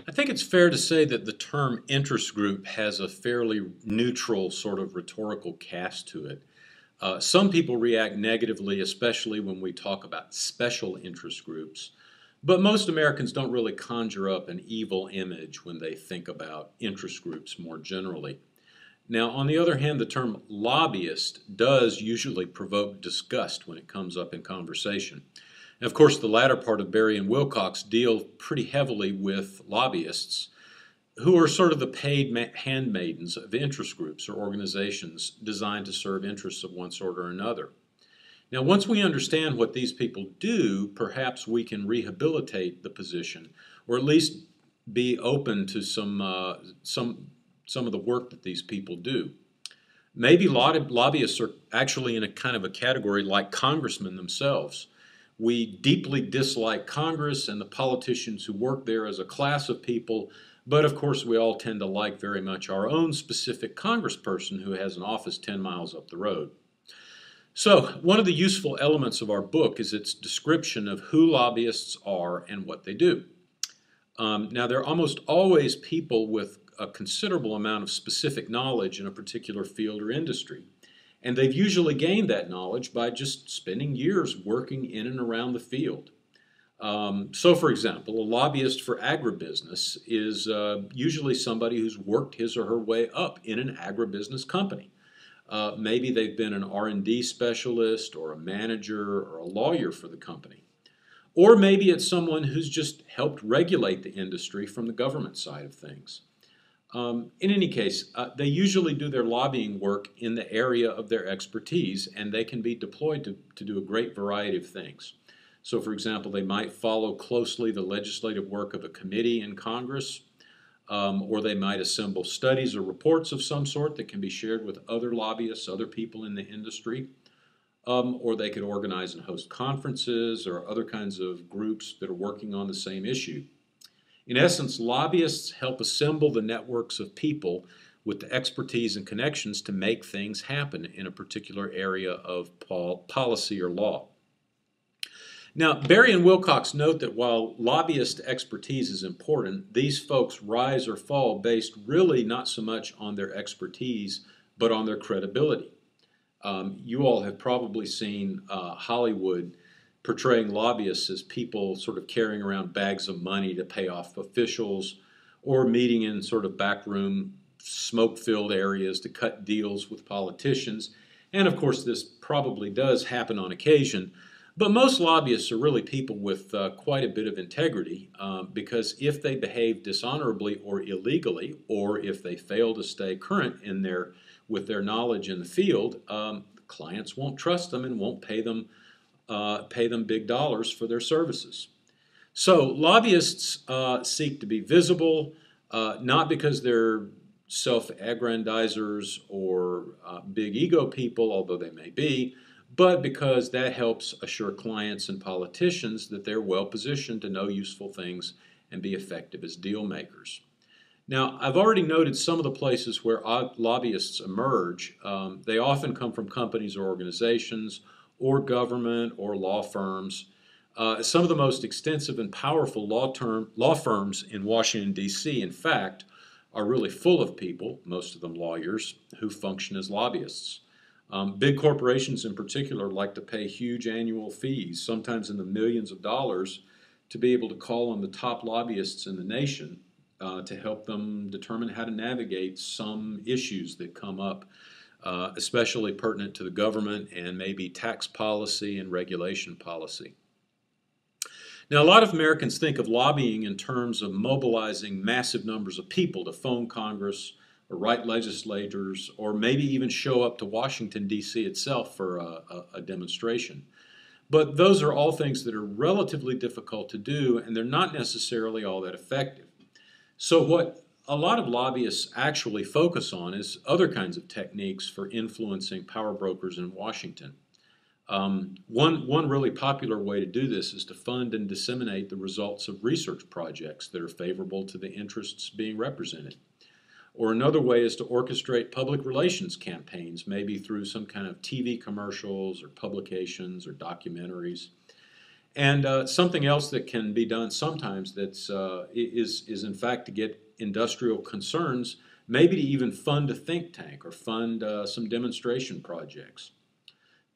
I think it's fair to say that the term interest group has a fairly neutral sort of rhetorical cast to it. Some people react negatively, especially when we talk about special interest groups, but most Americans don't really conjure up an evil image when they think about interest groups more generally. Now, on the other hand, the term lobbyist does usually provoke disgust when it comes up in conversation. And of course, the latter part of Berry and Wilcox deal pretty heavily with lobbyists, who are sort of the paid handmaidens of interest groups or organizations designed to serve interests of one sort or another. Now, once we understand what these people do, perhaps we can rehabilitate the position, or at least be open to some of the work that these people do. Maybe lobbyists are actually in a kind of a category like congressmen themselves. We deeply dislike Congress and the politicians who work there as a class of people, but of course we all tend to like very much our own specific congressperson who has an office 10 miles up the road. So, one of the useful elements of our book is its description of who lobbyists are and what they do. Now, they're almost always people with a considerable amount of specific knowledge in a particular field or industry. And they've usually gained that knowledge by just spending years working in and around the field. So, for example, a lobbyist for agribusiness is usually somebody who's worked his or her way up in an agribusiness company. Maybe they've been an R&D specialist or a manager or a lawyer for the company. Or maybe it's someone who's just helped regulate the industry from the government side of things. In any case, they usually do their lobbying work in the area of their expertise, and they can be deployed to do a great variety of things. So, for example, they might follow closely the legislative work of a committee in Congress, or they might assemble studies or reports of some sort that can be shared with other lobbyists, other people in the industry, or they could organize and host conferences or other kinds of groups that are working on the same issue. In essence, lobbyists help assemble the networks of people with the expertise and connections to make things happen in a particular area of policy or law. Now, Berry and Wilcox note that while lobbyist expertise is important, these folks rise or fall based really not so much on their expertise, but on their credibility. You all have probably seen Hollywood portraying lobbyists as people sort of carrying around bags of money to pay off officials or meeting in sort of backroom smoke-filled areas to cut deals with politicians. And of course, this probably does happen on occasion. But most lobbyists are really people with quite a bit of integrity because if they behave dishonorably or illegally, or if they fail to stay current with their knowledge in the field, clients won't trust them and won't pay them big dollars for their services. So lobbyists seek to be visible, not because they're self-aggrandizers or big ego people, although they may be, but because that helps assure clients and politicians that they're well positioned to know useful things and be effective as deal makers. Now, I've already noted some of the places where lobbyists emerge. They often come from companies or organizations, or government, or law firms. Some of the most extensive and powerful law firms in Washington, D.C., in fact, are really full of people, most of them lawyers, who function as lobbyists. Big corporations in particular like to pay huge annual fees, sometimes in the millions of dollars, to be able to call on the top lobbyists in the nation to help them determine how to navigate some issues that come up, especially pertinent to the government and maybe tax policy and regulation policy. Now, a lot of Americans think of lobbying in terms of mobilizing massive numbers of people to phone Congress or write legislators or maybe even show up to Washington, D.C. itself for a demonstration. But those are all things that are relatively difficult to do, and they're not necessarily all that effective. So what a lot of lobbyists actually focus on is other kinds of techniques for influencing power brokers in Washington. One really popular way to do this is to fund and disseminate the results of research projects that are favorable to the interests being represented. Or another way is to orchestrate public relations campaigns, maybe through some kind of TV commercials or publications or documentaries. And something else that can be done sometimes is in fact to get industrial concerns, maybe to even fund a think tank or fund some demonstration projects.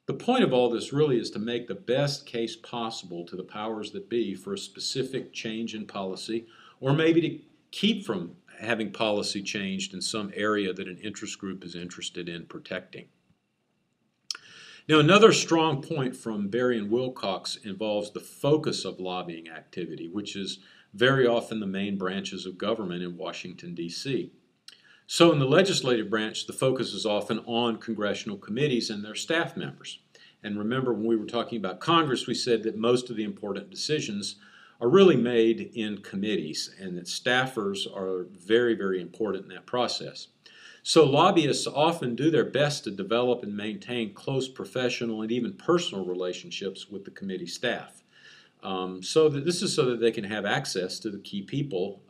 The point of all this really is to make the best case possible to the powers that be for a specific change in policy, or maybe to keep from having policy changed in some area that an interest group is interested in protecting. Now, another strong point from Berry and Wilcox involves the focus of lobbying activity, which is very often the main branches of government in Washington, D.C. So in the legislative branch, the focus is often on congressional committees and their staff members. And remember, when we were talking about Congress, we said that most of the important decisions are really made in committees and that staffers are very, very important in that process. So lobbyists often do their best to develop and maintain close professional and even personal relationships with the committee staff. So that they can have access to the key people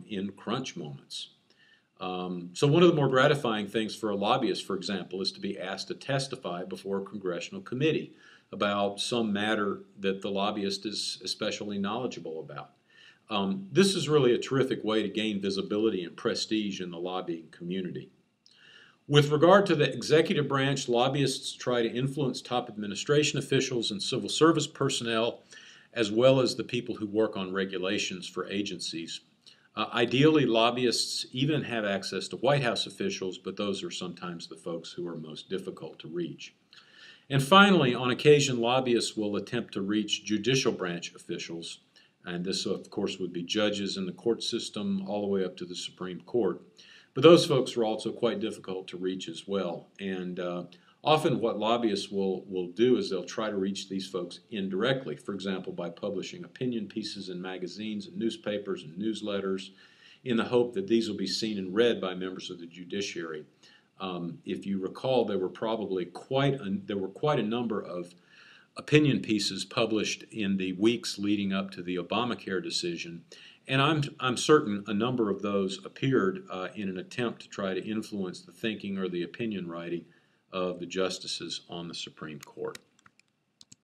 in crunch moments. So one of the more gratifying things for a lobbyist, for example, is to be asked to testify before a congressional committee about some matter that the lobbyist is especially knowledgeable about. This is really a terrific way to gain visibility and prestige in the lobbying community. With regard to the executive branch, lobbyists try to influence top administration officials and civil service personnel, as well as the people who work on regulations for agencies. Ideally, lobbyists even have access to White House officials, but those are sometimes the folks who are most difficult to reach. And finally, on occasion, lobbyists will attempt to reach judicial branch officials, and this, of course, would be judges in the court system all the way up to the Supreme Court. But those folks are also quite difficult to reach as well. And often what lobbyists will do is they'll try to reach these folks indirectly, for example, by publishing opinion pieces in magazines and newspapers and newsletters in the hope that these will be seen and read by members of the judiciary. If you recall, there were quite a number of opinion pieces published in the weeks leading up to the Obamacare decision, and I'm certain a number of those appeared in an attempt to try to influence the thinking or the opinion writing of the justices on the Supreme Court.